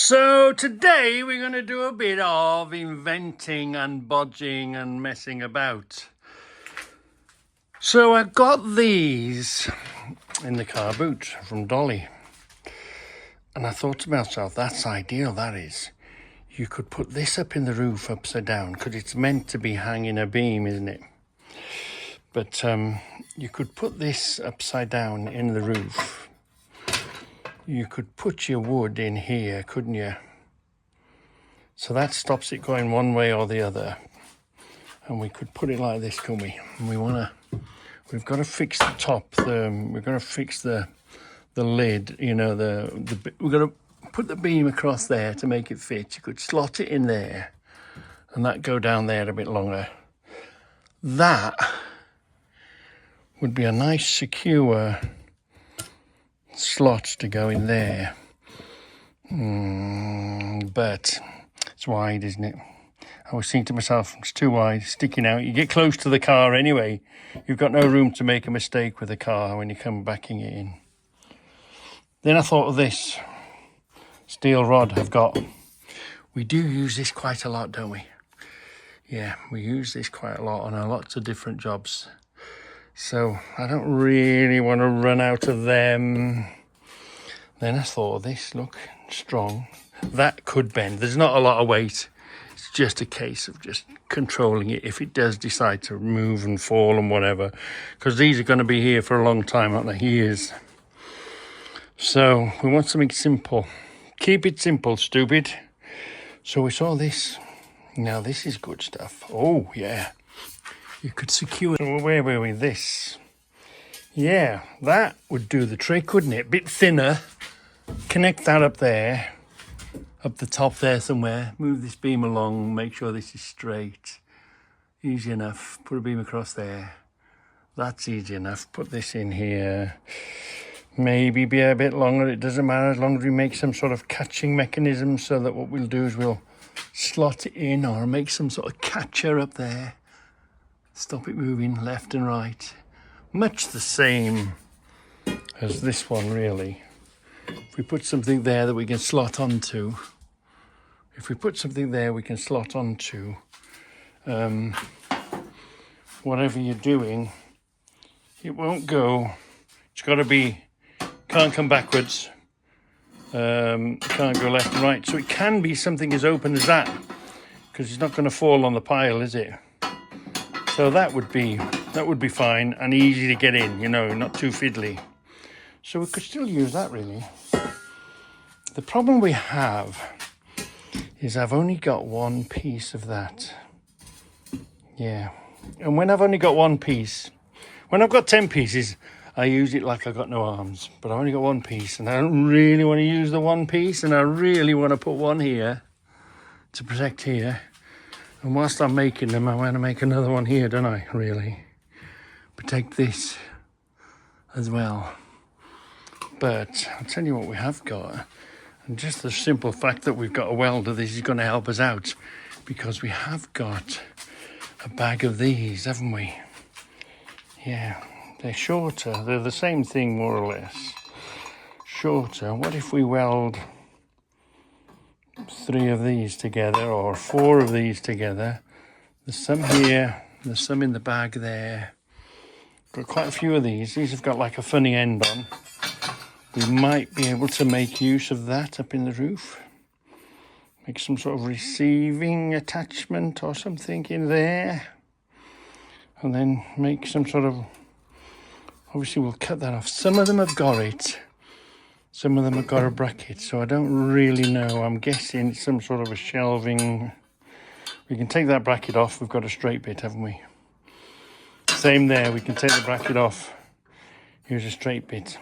So today we're going to do a bit of inventing and bodging and messing about. So I got these in the car boot from Dolly. And I thought to myself, that's ideal, that is. You could put this up in the roof upside down because it's meant to be hanging a beam, isn't it? But you could put this upside down in the roof. You could put your wood in here, couldn't you? So that stops it going one way or the other. And we could put it like this, couldn't we? And we've got to fix the top. We've got to fix the lid. You know, we've got to put the beam across there to make it fit. You could slot it in there, and that go down there a bit longer. That would be a nice secure slot to go in there. But it's wide, isn't it? I was thinking to myself, it's too wide, sticking out. You get close to the car anyway. You've got no room to make a mistake with the car when you come backing it in. Then I thought of this steel rod I've got. We do use this quite a lot, don't we? Yeah, we use this quite a lot on lots of different jobs. So I don't really want to run out of them. Then I thought of this, look, strong. That could bend. There's not a lot of weight. It's just a case of just controlling it if it does decide to move and fall and whatever. Because these are going to be here for a long time, aren't they? Years. So we want something simple. Keep it simple, stupid. So we saw this. Now this is good stuff. Oh, yeah. You could secure it. So where were we? This. Yeah, that would do the trick, wouldn't it? Bit thinner. Connect that up there. Up the top there somewhere. Move this beam along. Make sure this is straight. Easy enough. Put a beam across there. That's easy enough. Put this in here. Maybe be a bit longer. It doesn't matter as long as we make some sort of catching mechanism so that what we'll do is we'll slot it in or make some sort of catcher up there. Stop it moving left and right. Much the same as this one, really. If we put something there that we can slot onto, whatever you're doing, it won't go. It's got to be, can't come backwards, can't go left and right. So it can be something as open as that, because it's not going to fall on the pile, is it? So that would be fine and easy to get in, you know, not too fiddly. So we could still use that, really. The problem we have is I've only got one piece of that. Yeah. And when I've only got one piece, when I've got 10 pieces, I use it like I've got no arms. But I've only got one piece, and I don't really want to use the one piece, and I really want to put one here to protect here. And whilst I'm making them, I want to make another one here, don't I, really? Protect this as well. But I'll tell you what we have got. And just the simple fact that we've got a welder, this is going to help us out. Because we have got a bag of these, haven't we? Yeah, they're shorter. They're the same thing, more or less. Shorter. What if we weld 3 of these together or 4 of these together? There's some here, there's some in the bag there. Got quite a few of these. These have got like a funny end on. We might be able to make use of that up in the roof. Make some sort of receiving attachment or something in there. And then make some sort of, obviously we'll cut that off. Some of them have got it. Some of them have got a bracket, so I don't really know. I'm guessing it's some sort of a shelving. We can take that bracket off. We've got a straight bit, haven't we? Same there, we can take the bracket off. Here's a straight bit.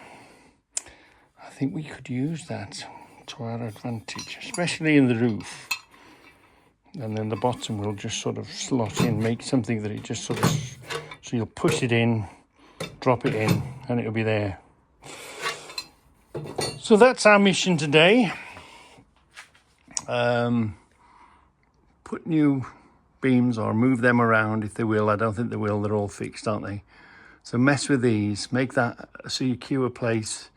I think we could use that to our advantage, especially in the roof. And then the bottom will just sort of slot in, make something that it just sort of, so you'll push it in, drop it in, and it'll be there. So that's our mission today. Put new beams or move them around if they will. I don't think they will. They're all fixed, aren't they? So mess with these. Make that a secure place.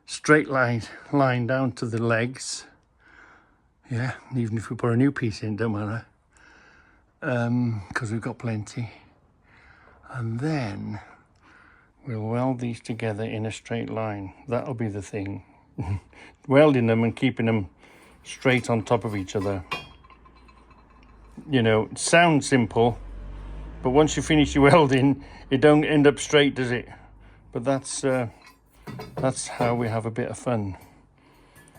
Straight line down to the legs. Yeah, even if we put a new piece in, don't matter. Because we've got plenty. And then we'll weld these together in a straight line. That'll be the thing. Welding them and keeping them straight on top of each other. You know, it sounds simple, but once you finish your welding, it don't end up straight, does it? But that's how we have a bit of fun.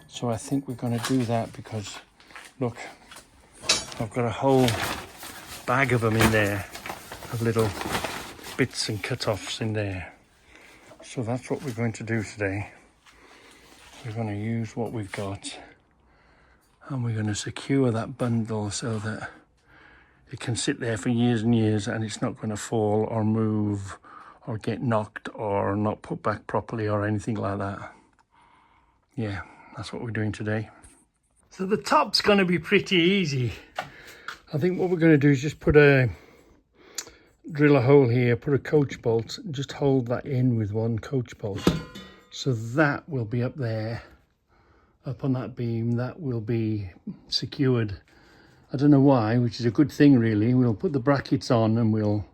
So I think we're going to do that because, look, I've got a whole bag of them in there, of little bits and cut-offs in there. So that's what we're going to do today. We're going to use what we've got, and we're going to secure that bundle so that it can sit there for years and years and it's not going to fall or move or get knocked or not put back properly or anything like that. Yeah, that's what we're doing today. So the top's going to be pretty easy. I think what we're going to do is just drill a hole here, put a coach bolt, and just hold that in with one coach bolt. So that will be up there, up on that beam, that will be secured. I don't know why, which is a good thing really. We'll put the brackets on and we'll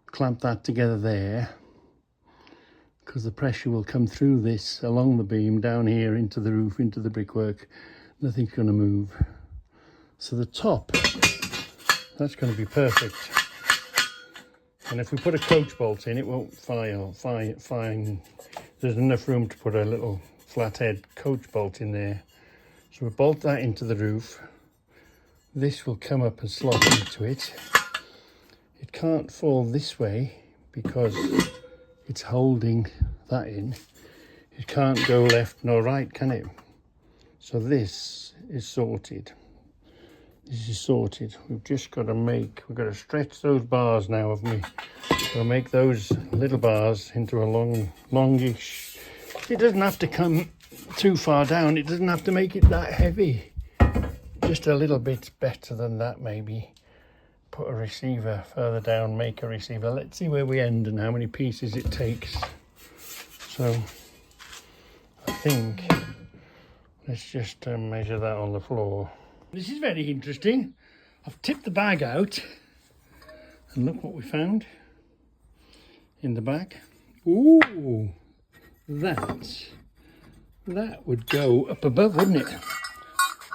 clamp that together there, because the pressure will come through this, along the beam, down here, into the roof, into the brickwork. Nothing's going to move. So the top, that's going to be perfect. And if we put a coach bolt in, it won't fine. There's enough room to put a little flathead coach bolt in there. So we'll bolt that into the roof. This will come up and slot into it. It can't fall this way because it's holding that in. It can't go left nor right, can it? So this is sorted. This is sorted. We've just got to stretch those bars now, haven't we? We'll make those little bars into a longish. It doesn't have to come too far down. It doesn't have to make it that heavy. Just a little bit better than that, maybe. Put a receiver further down, make a receiver. Let's see where we end and how many pieces it takes. So I think let's just measure that on the floor. This is very interesting. I've tipped the bag out and look what we found in the bag. Ooh, that would go up above, wouldn't it?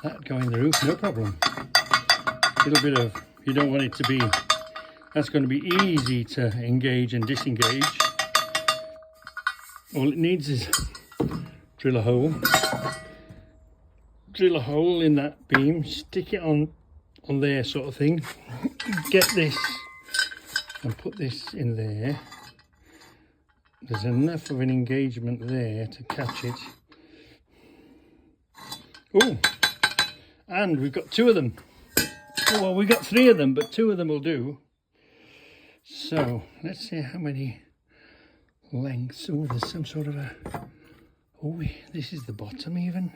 That'd go in the roof, no problem. A little bit of, you don't want it to be, that's going to be easy to engage and disengage. All it needs is drill a hole in that beam, stick it on there sort of thing, get this and put this in there. There's enough of an engagement there to catch it. Oh, and we've got two of them. Oh, well, we've got three of them, but two of them will do. So let's see how many lengths. Oh, there's some sort of a, oh, this is the bottom even.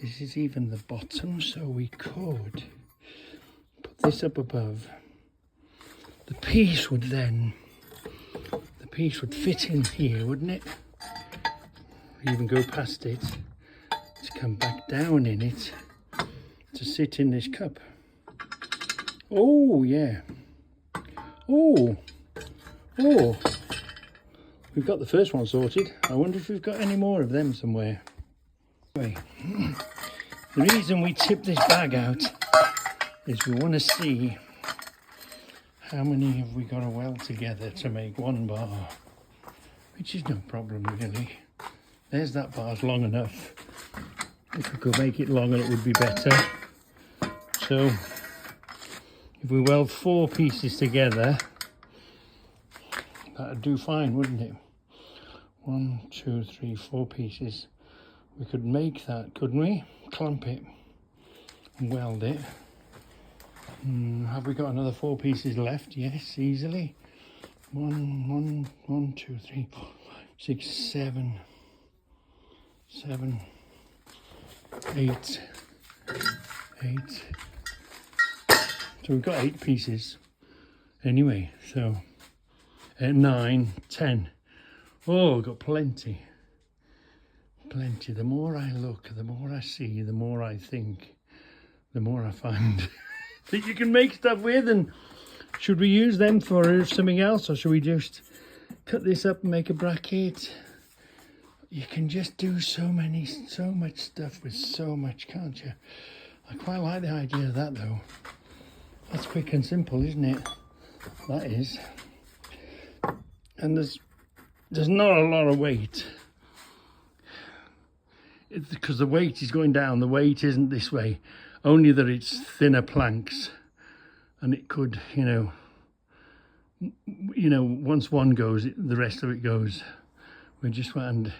This is even the bottom, so we could put this up above. The piece would fit in here, wouldn't it? Even go past it to come back down in it to sit in this cup. Oh, yeah. Oh, we've got the first one sorted. I wonder if we've got any more of them somewhere. Anyway, the reason we tip this bag out is we want to see how many have we got to weld together to make one bar, which is no problem really. There's that bar's long enough. If we could make it longer, it would be better. So if we weld 4 pieces together, that'd do fine, wouldn't it? 1, 2, 3, 4 pieces. We could make that, couldn't we? Clamp it and weld it. Have we got another 4 pieces left? Yes, easily. 1, 2, 3, 4, 5, 6, 7, 8. So we've got 8 pieces. Anyway, so 9, 10. Oh, we've got plenty. Plenty. The more I look, the more I see, the more I think, the more I find that you can make stuff with. And should we use them for something else, or should we just cut this up and make a bracket? You can just do so much stuff with so much, can't you? I quite like the idea of that though. That's quick and simple, isn't it? That is. And there's not a lot of weight. Because the weight is going down, the weight isn't this way. Only that it's thinner planks. And it could, you know, once one goes, the rest of it goes. We just want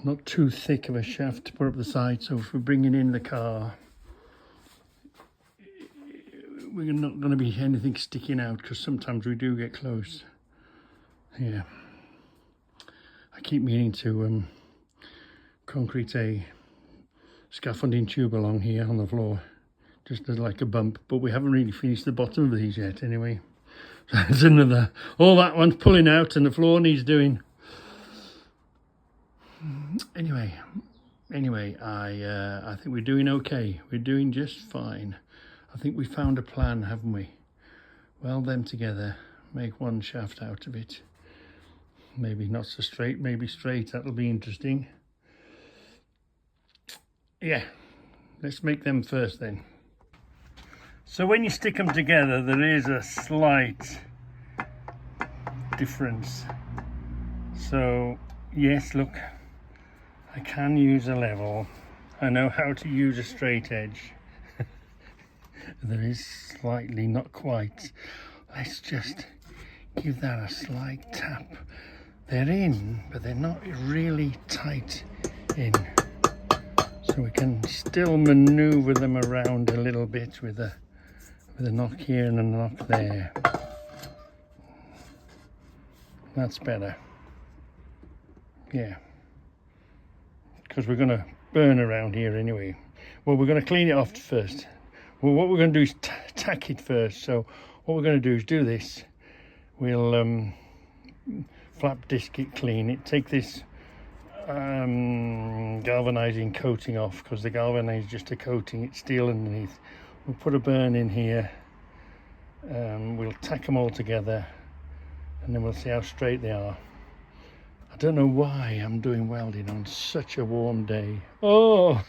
not too thick of a shaft to put up the side. So if we're bringing in the car, we're not going to be anything sticking out, because sometimes we do get close. Yeah. I keep meaning to concrete a scaffolding tube along here on the floor, just as like a bump, but we haven't really finished the bottom of these yet anyway. So there's another, all that one's pulling out and the floor needs doing. Anyway, I think we're doing okay. We're doing just fine. I think we found a plan, haven't we? Weld them together, make one shaft out of it. Maybe not so straight, maybe straight. That'll be interesting. Yeah, let's make them first then. So when you stick them together, there is a slight difference. So yes, look, I can use a level. I know how to use a straight edge. There is slightly, not quite. Let's just give that a slight tap. They're in, but they're not really tight in. So we can still maneuver them around a little bit with a knock here and a knock there. That's better. Yeah. Because we're going to burn around here anyway. Well, we're going to clean it off first. Well, what we're going to do is tack it first. So what we're going to do is do this. We'll flap disc it, clean it, take this galvanizing coating off, because the galvanizing is just a coating, it's steel underneath. We'll put a burn in here, we'll tack them all together, and then we'll see how straight they are. I don't know why I'm doing welding on such a warm day. Oh,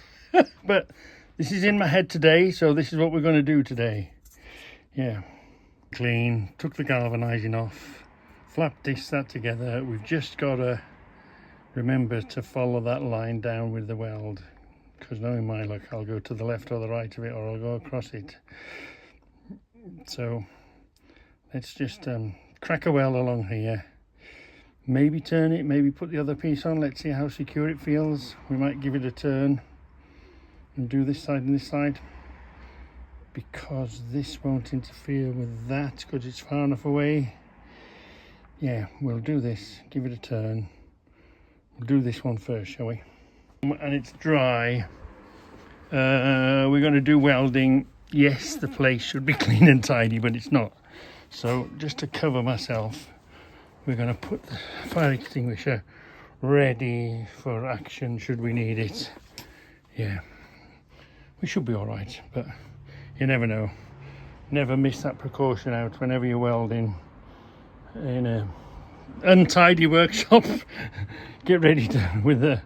but this is in my head today, so this is what we're going to do today. Yeah, clean, took the galvanizing off, flap disc that together. We've just got to remember to follow that line down with the weld, because knowing my luck, I'll go to the left or the right of it, or I'll go across it. So let's just crack a weld along here, maybe turn it, maybe put the other piece on. Let's see how secure it feels. We might give it a turn and do this side and this side, because this won't interfere with that because it's far enough away. Yeah, we'll do this, give it a turn. We'll do this one first, shall we? And it's dry. We're going to do welding. Yes, the place should be clean and tidy, but it's not. So just to cover myself, we're going to put the fire extinguisher ready for action should we need it. Yeah, we should be all right, but you never know. Never miss that precaution out whenever you're welding in a untidy workshop. Get ready with the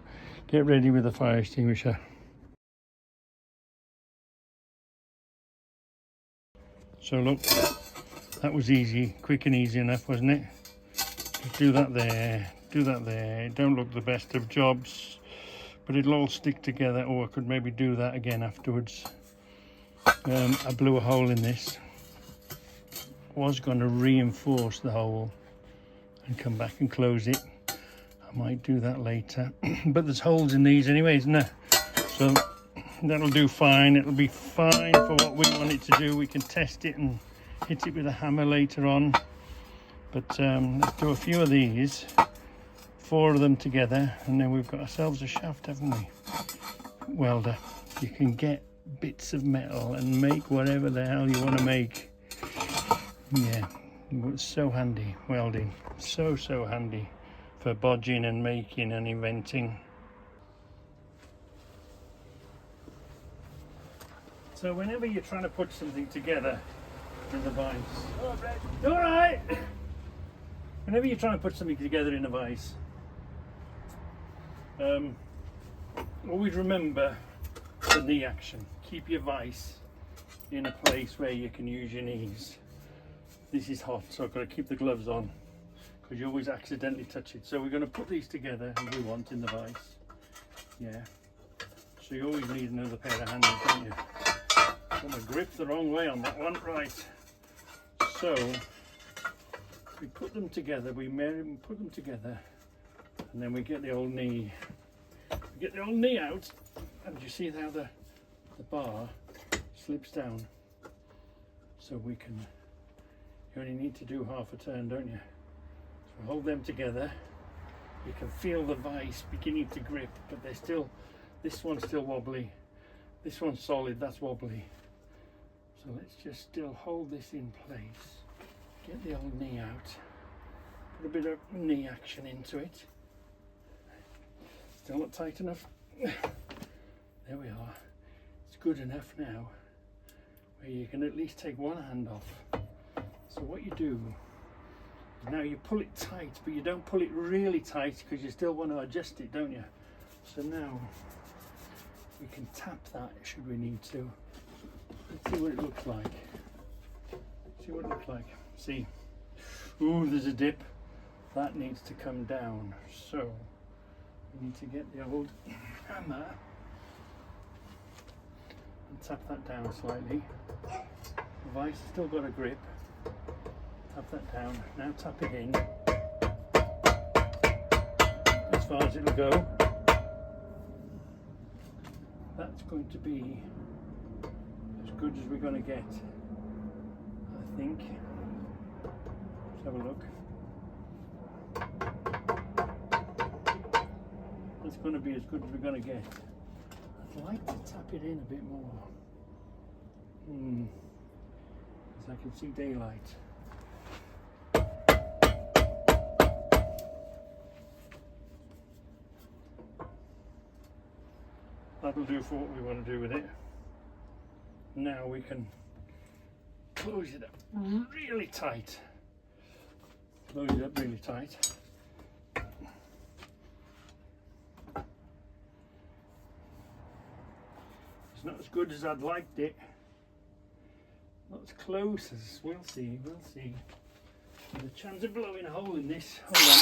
fire extinguisher. So look, that was easy, quick and easy enough, wasn't it? Just do that there, do that there. It don't look the best of jobs, but it'll all stick together. Or I could maybe do that again afterwards. I blew a hole in this. Was going to reinforce the hole and come back and close it. I might do that later. But there's holes in these anyway, isn't there? So that'll do fine. It'll be fine for what we want it to do. We can test it and hit it with a hammer later on. But let's do a few of these, 4 of them together, and then we've got ourselves a shaft, haven't we? Welder. You can get bits of metal and make whatever the hell you want to make. Yeah, it's so handy, welding. So handy for bodging and making and inventing. So whenever you're trying to put something together in the vise, all right. Whenever you're trying to put something together in a vise, always remember the knee action. Keep your vise in a place where you can use your knees. This is hot, so I've got to keep the gloves on because you always accidentally touch it. So we're going to put these together as we want in the vise. Yeah. So you always need another pair of handles, don't you? Got my grip the wrong way on that one. Right. So we put them together. We put them together, and then we get the old knee. We get the old knee out, and you see how the bar slips down. So we can. You only need to do half a turn, don't you? So hold them together. You can feel the vise beginning to grip, but they're still. This one's still wobbly. This one's solid. That's wobbly. So let's just still hold this in place. Get the old knee out. Put a bit of knee action into it. Still not tight enough. There we are. It's good enough now, where you can at least take one hand off. So what you do is now you pull it tight, but you don't pull it really tight because you still want to adjust it, don't you? So now we can tap that should we need to. Let's see what it looks like. See what it looks like. See. Ooh, there's a dip. That needs to come down. So we need to get the old hammer and tap that down slightly. The vise has still got a grip. Tap that down. Now tap it in as far as it'll go. That's going to be as good as we're going to get, I think. Let's have a look. That's going to be as good as we're going to get. I'd like to tap it in a bit more. As I can see daylight. That'll do for what we want to do with it. Now we can close it up really tight. Close it up really tight. It's not as good as I'd liked it. Not as close as, we'll see, we'll see. There's a chance of blowing a hole in this. Hold on.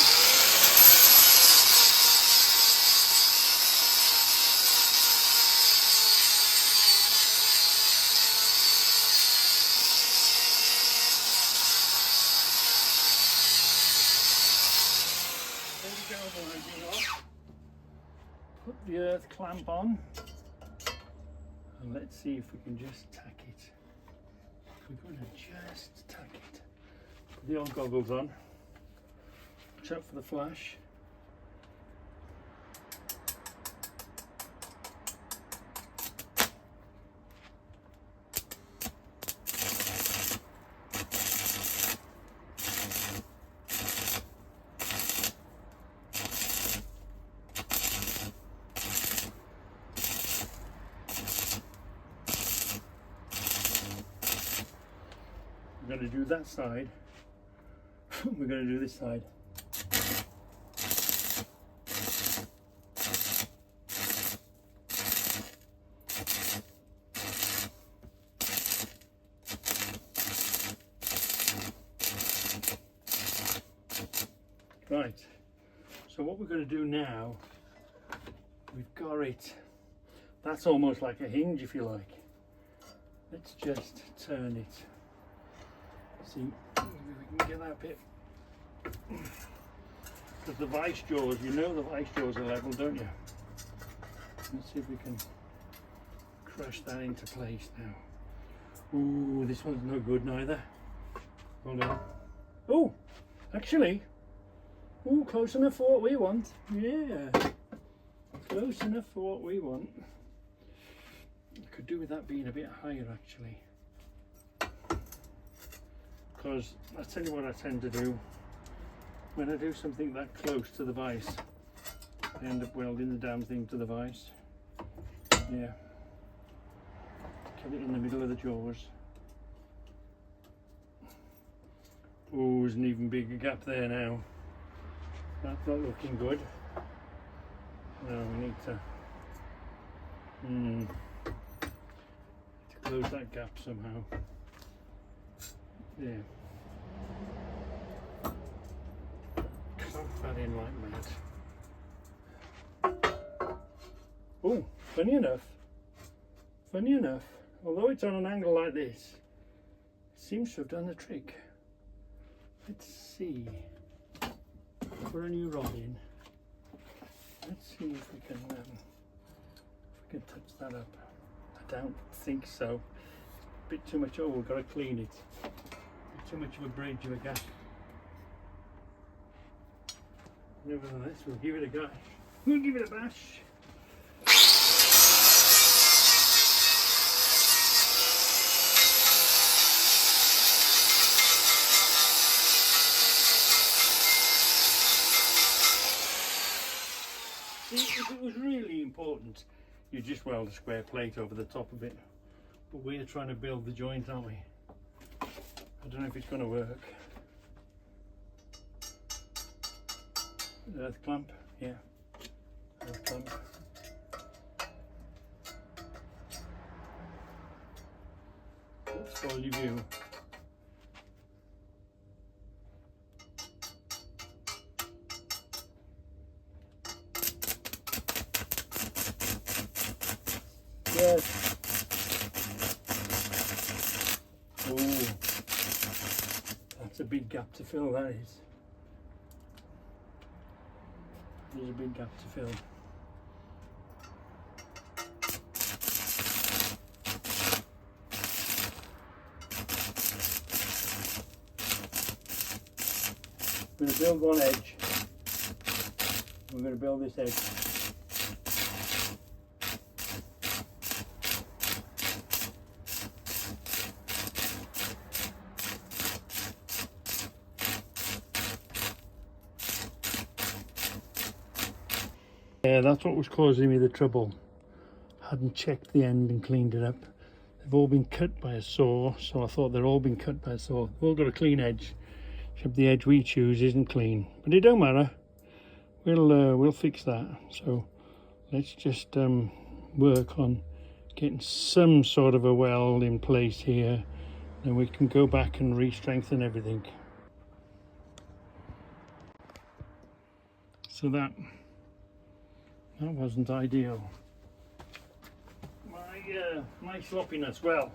Put the earth clamp on and let's see if we can just tack it. We're going to just tack it. Put the old goggles on. Watch out for the flash. We're going to do that side. We're going to do this side. Right, so what we're going to do now, we've got it, that's almost like a hinge if you like. Let's just turn it. See if we can get that bit. Because the vice jaws, you know the vice jaws are level, don't you? Let's see if we can crush that into place now. Ooh, this one's no good neither. Hold on. Oh, actually, ooh, close enough for what we want. Yeah, close enough for what we want. I could do with that being a bit higher actually. Because I'll tell you what I tend to do when I do something that close to the vise, I end up welding the damn thing to the vise. Yeah, Get it in the middle of the jaws. Oh, there's an even bigger gap there now. That's not looking good. No, we need to close that gap somehow. There. Clamp that in like mad. Oh, funny enough, although it's on an angle like this, it seems to have done the trick. Let's see. Put a new rod in. Let's see if we can touch that up. I don't think so. It's a bit too much. Oh, we've got to clean it. Too much of a bridge of a gap. Nevertheless, we'll give it a go. We'll give it a bash. See, if it was really important, you just weld a square plate over the top of it. But we're trying to build the joint, aren't we? I don't know if it's going to work. Earth clamp, yeah. Earth clamp. Spoil your view. Yes. Oh, that's a big gap to fill, that is. There's a big gap to fill. I'm going to build one edge. We're going to build this edge. Yeah, that's what was causing me the trouble. Hadn't checked the end and cleaned it up. They've all been cut by a saw, so I thought they're all been cut by a saw. They've all got a clean edge, except the edge we choose isn't clean. But it don't matter. We'll fix that. So let's just work on getting some sort of a weld in place here. Then we can go back and re-strengthen everything. So that wasn't ideal. My sloppiness, well.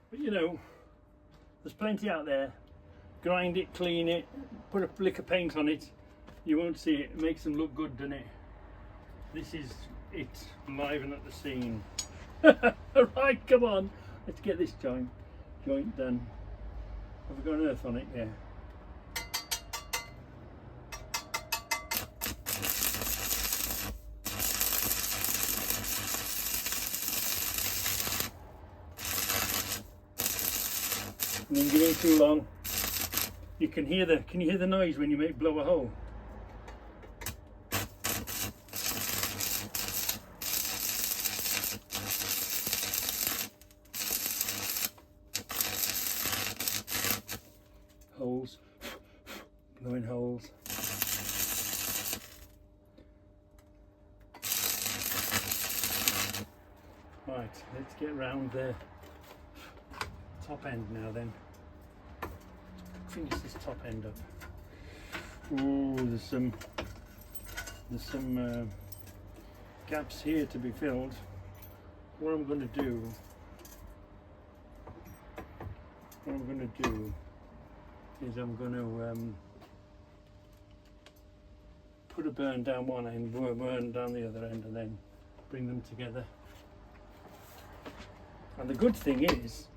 But you know, there's plenty out there. Grind it, clean it, put a lick of paint on it. You won't see it. It makes them look good, doesn't it? This is it, liven up the scene. Right, come on. Let's get this joint done. Have we got an earth on it? Yeah. And then give it too long. You can hear the noise when you blow a hole. Holes, blowing holes. Right, let's get round the top end now then. Finish this top end up. Oh, there's some gaps here to be filled. What I'm going to do is I'm going to put a burn down one end, burn down the other end, and then bring them together. And the good thing is,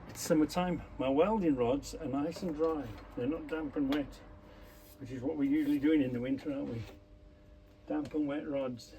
it's summertime. My welding rods are nice and dry. They're not damp and wet, which is what we're usually doing in the winter, aren't we? Damp and wet rods.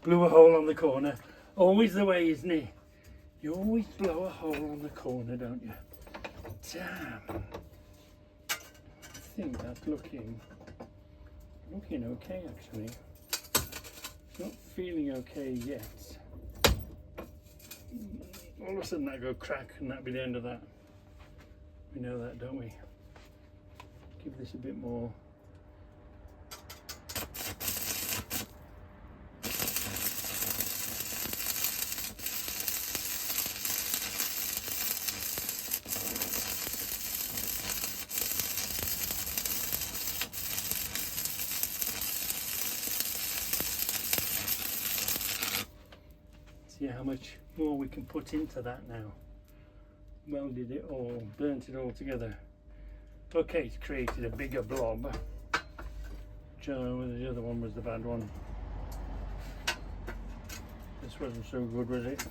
blew a hole on the corner. Always the way, isn't it? You always blow a hole on the corner, don't you? Damn. I think that's looking okay, actually. It's not feeling okay yet. All of a sudden that go crack and that'll be the end of that. We know that, don't we? Give this a bit more. See how much more we can put into that now. Welded it all, burnt it all together. Okay, it's created a bigger blob. The other one was the bad one. This wasn't so good, was it?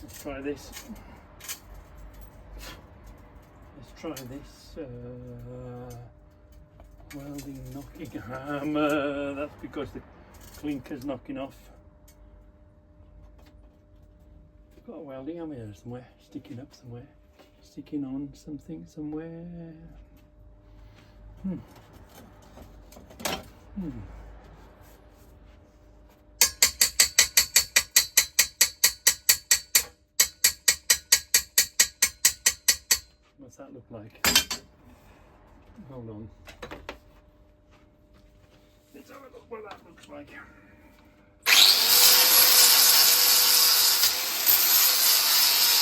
Let's try this. Let's try this. Welding knocking hammer. That's because the clinker's knocking off. Got a welding hammer here somewhere, sticking up somewhere, sticking on something somewhere. What's that look like? Hold on. Let's have a look what that looks like.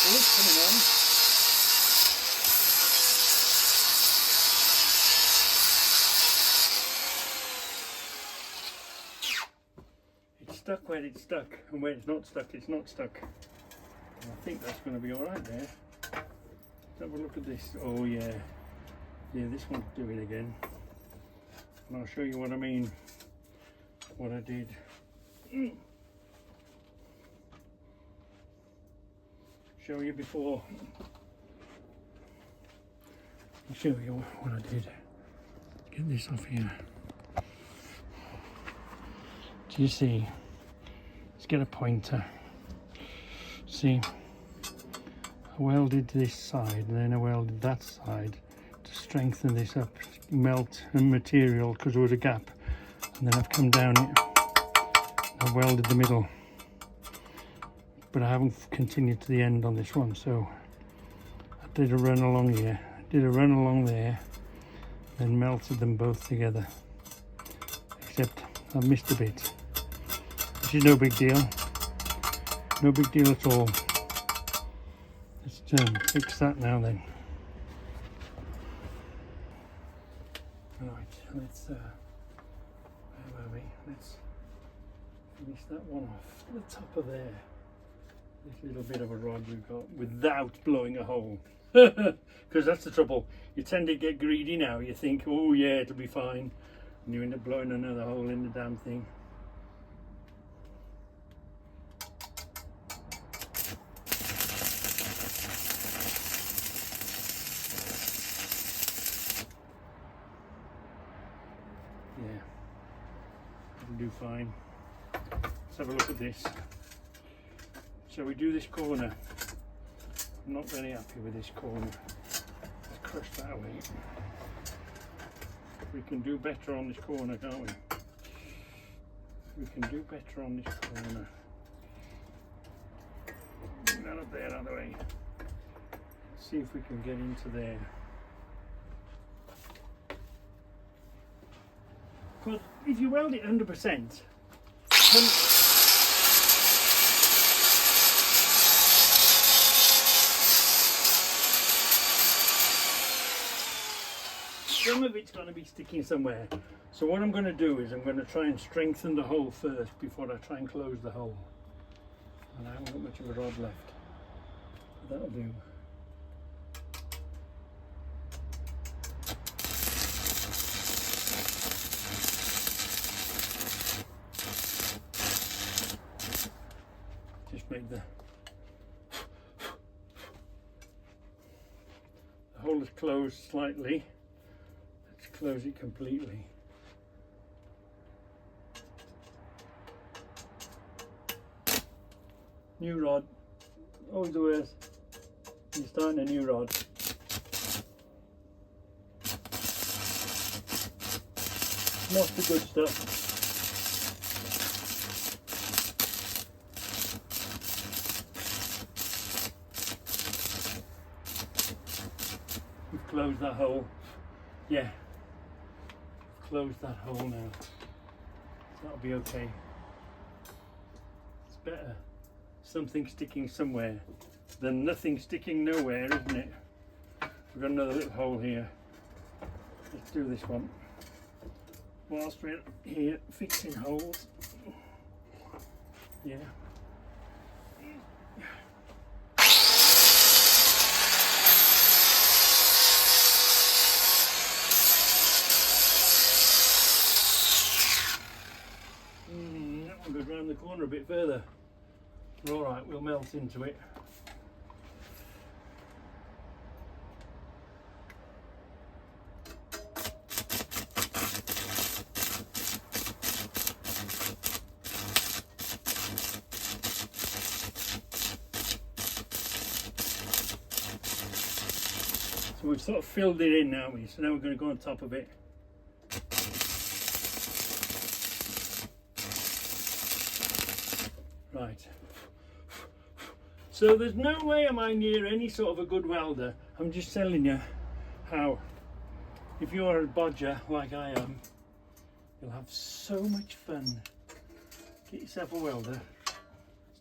Oh, it's coming on. It's stuck where it's stuck, and where it's not stuck, it's not stuck. And I think that's going to be alright there. Let's have a look at this. Oh yeah. Yeah, this one's doing again. And I'll show you what I mean. What I did. Show you before. I'll show you what I did. Get this off here. Do you see? Let's get a pointer. See? I welded this side and then I welded that side to strengthen this up, melt and material because there was a gap. And then I've come down it. I've welded the middle. But I haven't continued to the end on this one, so I did a run along here, did a run along there, then melted them both together, except I've missed a bit, which is no big deal, no big deal at all. Let's fix that now then. Right, let's, where were we? Let's finish that one off, the top of there. This little bit of a rod we've got without blowing a hole. Because that's the trouble. You tend to get greedy now. You think, oh yeah, it'll be fine. And you end up blowing another hole in the damn thing. Yeah, it'll do fine. Let's have a look at this. So we do this corner. I'm not very happy with this corner. Let's crush that away. We can do better on this corner, can't we? We can do better on this corner. Bring that up there out of the way. See if we can get into there. Because if you weld it 100%, some of it's going to be sticking somewhere. So what I'm going to do is I'm going to try and strengthen the hole first before I try and close the hole. And I haven't got much of a rod left. But that'll do. Just make the hole is closed slightly. Close it completely. New rod, always the worst. You're starting a new rod. Not the good stuff. We've closed that hole. Yeah, closed that hole now. That'll be okay. It's better something sticking somewhere than nothing sticking nowhere, isn't it? We've got another little hole here. Let's do this one whilst we're here fixing holes. Yeah. That one goes round the corner a bit further. Alright, we'll melt into it. So we've sort of filled it in now, so now we're going to go on top of it. Right. So there's no way am I near any sort of a good welder. I'm just telling you how, if you're a bodger like I am, you'll have so much fun. Get yourself a welder,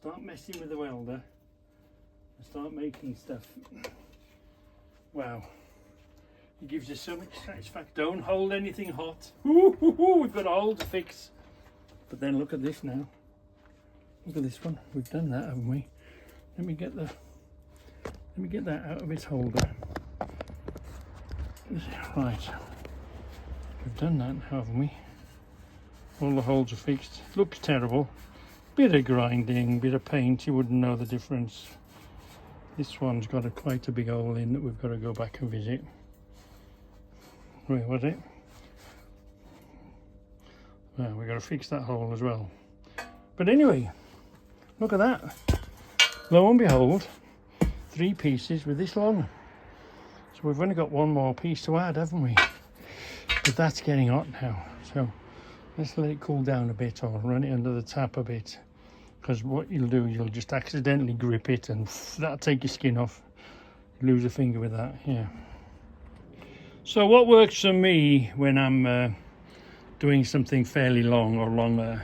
start messing with the welder, and start making stuff. Wow, it gives you so much satisfaction. Don't hold anything hot. We've got a hole to fix. But then look at this now. Look at this one. We've done that, haven't we? Let me get that out of its holder. Right. We've done that, haven't we? All the holes are fixed. Looks terrible. Bit of grinding, bit of paint, you wouldn't know the difference. This one's got quite a big hole in that we've got to go back and visit. Where was it? Well, we've got to fix that hole as well. But anyway, look at that. Lo and behold, 3 pieces with this long. So we've only got one more piece to add, haven't we? But that's getting hot now. So let's let it cool down a bit, or run it under the tap a bit. Because what you'll do, you'll just accidentally grip it and that'll take your skin off. You lose a finger with that, yeah. So what works for me when I'm doing something fairly long or longer,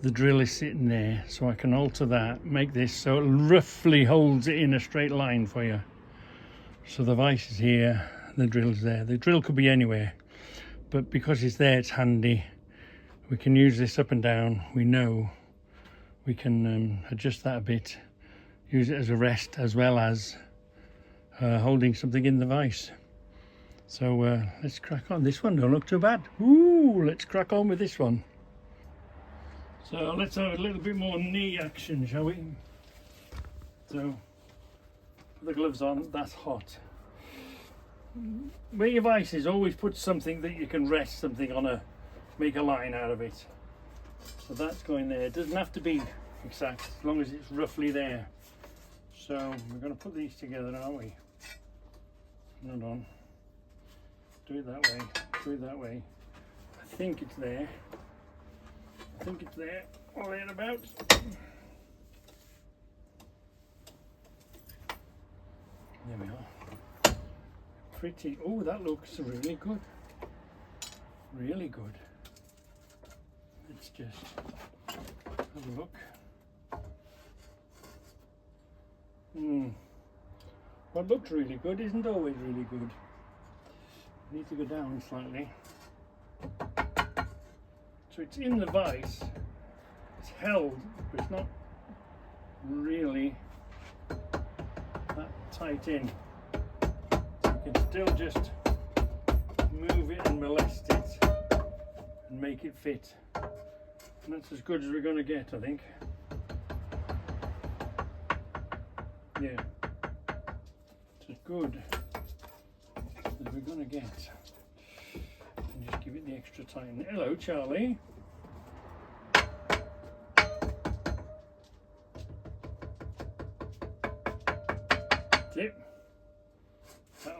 the drill is sitting there, so I can alter that, make this so it roughly holds it in a straight line for you. So the vise is here, the drill's there. The drill could be anywhere, but because it's there, it's handy. We can use this up and down. We know we can adjust that a bit, use it as a rest as well as holding something in the vise. So let's crack on. This one don't look too bad. Ooh, let's crack on with this one. So let's have a little bit more knee action, shall we? So put the gloves on. That's hot. Where your vise is, always put something that you can rest something on, make a line out of it. So that's going there. It doesn't have to be exact, as long as it's roughly there. So we're going to put these together, aren't we? Hold on. Do it that way. Do it that way. I think it's there. I think it's there. All in about. There we are. Pretty. Oh, that looks really good. Really good. Let's just have a look. What looks really good isn't always really good. I need to go down slightly. So it's in the vise, it's held, but it's not really that tight in. So you can still just move it and molest it and make it fit. And that's as good as we're going to get, I think. Yeah, it's as good as we're going to get. And just give it the extra time. Hello, Charlie.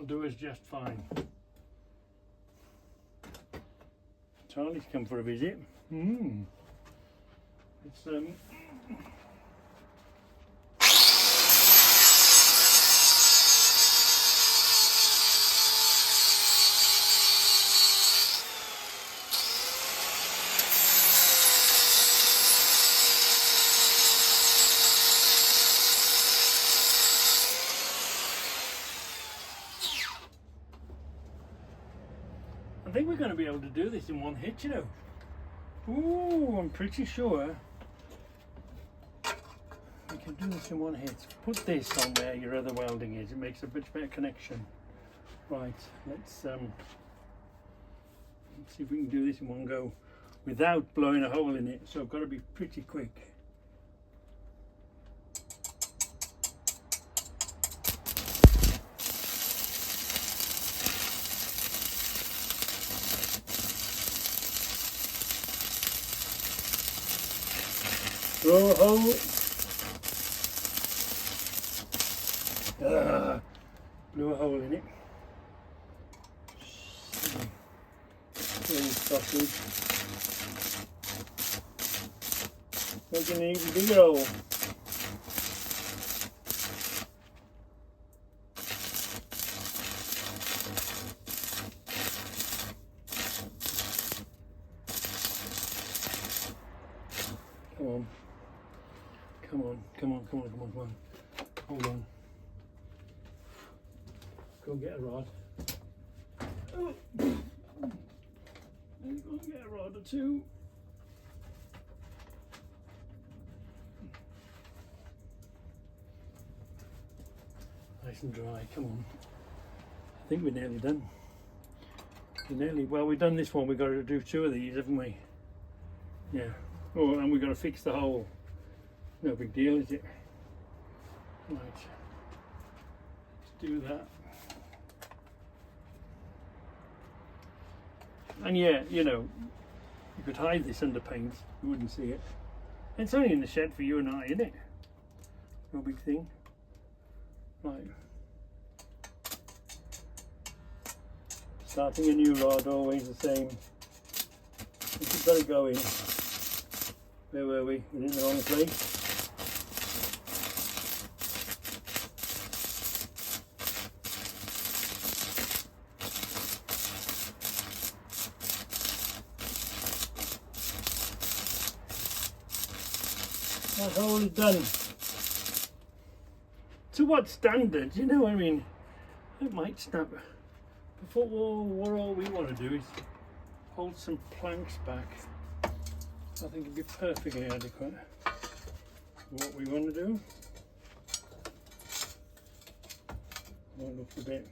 That'll do us just fine. Charlie's come for a visit. It's I think we're going to be able to do this in one hit, you know. Ooh, I'm pretty sure we can do this in one hit. Put this on where your other welding is. It makes a much better connection. Right, let's see if we can do this in one go without blowing a hole in it. So I've got to be pretty quick. Blow a hole. Blew a hole in it. Sausage. Making an even bigger hole. Come on. Come on, come on, come on, come on, come on. Hold on. Go get a rod. Oh. Go and get a rod or two. Nice and dry, come on. I think we're nearly done. Well, we've done this one, we've got to do 2 of these, haven't we? Yeah. Oh, and we've got to fix the hole. No big deal, is it? Right. Let's do that. And yeah, you know, you could hide this under paint, you wouldn't see it. It's only in the shed for you and I, isn't it? No big thing. Right. Starting a new rod, always the same. We've got to go in. Where were we? We're in the wrong place. That hole is done. To what standard? You know what I mean? It might snap. Before all we want to do is hold some planks back. I think it'd be perfectly adequate. What we want to do. Hold up a bit.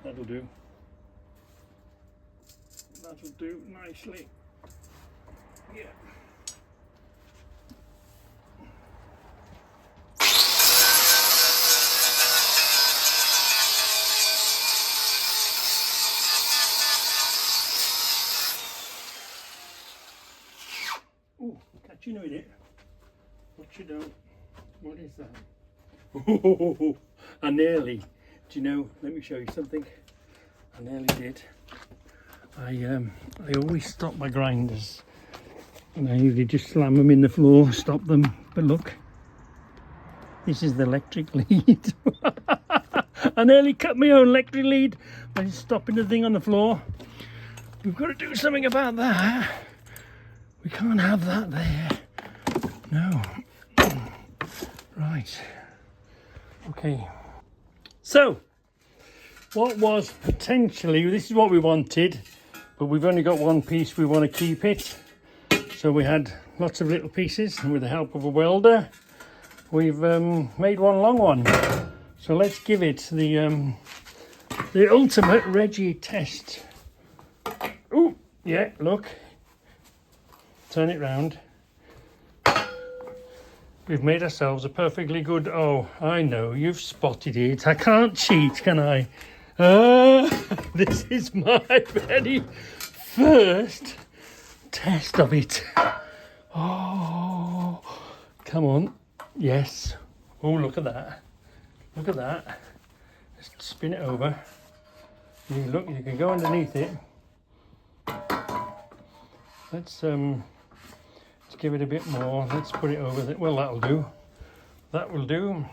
That'll do. That'll do nicely. Yeah. Ooh, catching with it. What you don't? What is that? Oh, I nearly. Do you know? Let me show you something. I nearly did. I always stop my grinders. And I usually just slam them in the floor, stop them. But look, this is the electric lead. I nearly cut my own electric lead by stopping the thing on the floor. We've got to do something about that. We can't have that there. No. Right. Okay. So, what was potentially, this is what we wanted, but we've only got one piece, we want to keep it. So we had lots of little pieces, and with the help of a welder, we've made one long one. So let's give it the ultimate Reggie test. Oh, yeah, look. Turn it round. We've made ourselves a perfectly good, oh, I know, you've spotted it. I can't cheat, can I? This is my very first test of it. Oh, come on. Yes. Oh, look at that. Look at that. Just spin it over. You look, you can go underneath it. Let's give it a bit more. Let's put it over there. Well, that'll do. That will do.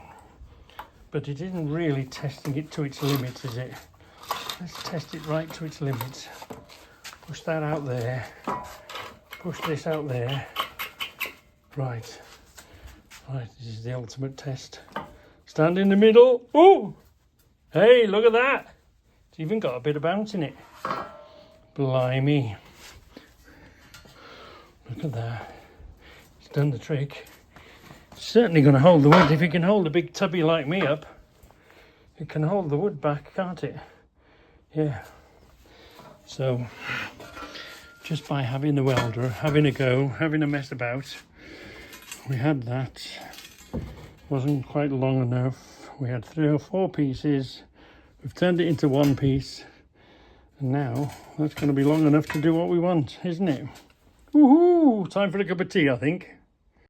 But it isn't really testing it to its limits, is it? Let's test it right to its limits. Push that out there. Push this out there. Right. Right, this is the ultimate test. Stand in the middle. Oh! Hey, look at that. It's even got a bit of bounce in it. Blimey. Look at that. It's done the trick. It's certainly going to hold the wood. If it can hold a big tubby like me up, it can hold the wood back, can't it? Yeah. So, just by having the welder, having a go, having a mess about, we had that. Wasn't quite long enough. We had 3 or 4 pieces. We've turned it into 1 piece. And now that's going to be long enough to do what we want, isn't it? Woohoo! Time for a cup of tea, I think.